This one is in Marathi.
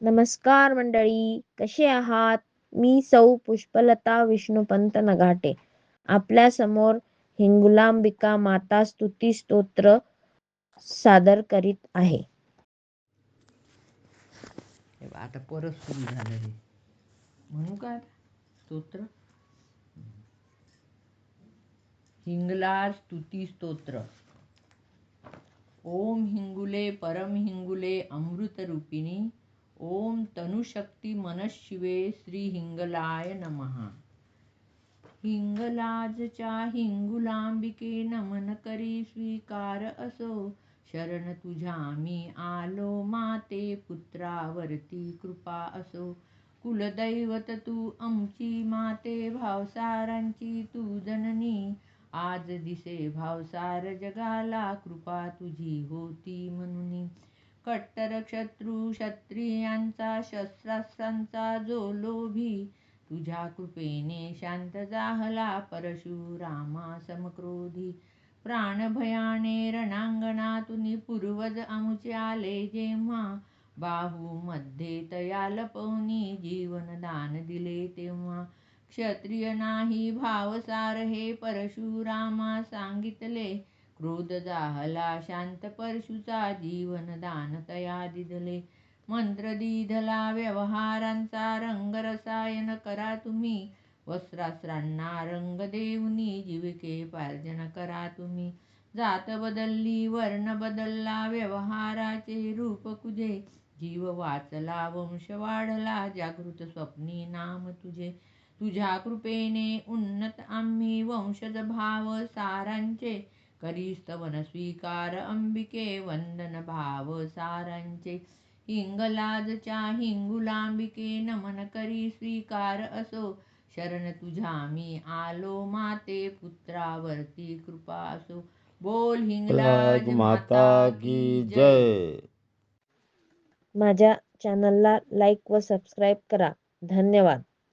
नमस्कार मंडळी, कसे आहात? मी सौ पुष्पलता विष्णुपंत नघाटे आपल्या समोर हिंगुलांबिका माता स्तुती स्तोत्र सादर करीत आहे. आता परत सुरू झालं हे. म्हणू का स्तोत्र? हिंगला स्तुती स्तोत्र. ओम हिंगुले परम हिंगुले अमृत रूपिणी. ओम तनुशक्ती मनशिवे श्री हिंगलाय नमः. हिंगलाजच्या हिंगुलांबिके नमन करी स्वीकार असो. शरण तुझ्या मी आलो माते, पुत्रावरती कृपा असो. कुलदैवत तू आमची माते, भावसारांची तू जननी. आज दिसे भावसार जगाला, कृपा तुझी होती म्हणुनी. कट्टर शत्रू क्षत्रियांचा, शस्त्रास्त्रांचा जो लोभी, तुझ्या कृपेने शांत झाला परशुरामा समक्रोधी. प्राणभयाने रणांगणातून पूर्वज आमचे आले जेव्हा, बाहूमध्ये तया लपवून जीवनदान दिले तेव्हा. क्षत्रिय नाही भावसार हे परशुरामा सांगितले, क्रोध जाहला शांत परशुचा जीवनदान तया दिदले. मंत्र दिधला व्यवहारांचा, रंग रसायन करा तुम्ही. वस्त्रास्त्रांना रंग देऊनी, जीविके पार्जन करा तुम्ही. जात बदलली वर्ण बदलला, व्यवहाराचे रूप कुजे. जीव वाचला वंश वाढला, जागृत स्वप्नी नाम तुझे. तुझ्या कृपेने उन्नत आम्ही वंशज भाव सारांचे, करी स्तवन स्वीकार अंबिके वंदन भाव सारांचे. हिंगलाजच्या हिंगुलांबिके नमन करी स्वीकार असो. शरण तुझ्या मी आलो माते, पुत्रावरती कृपा असो. बोल हिंगलाज माता की जय. माझ्या चॅनलला लाईक व सबस्क्राईब करा. धन्यवाद.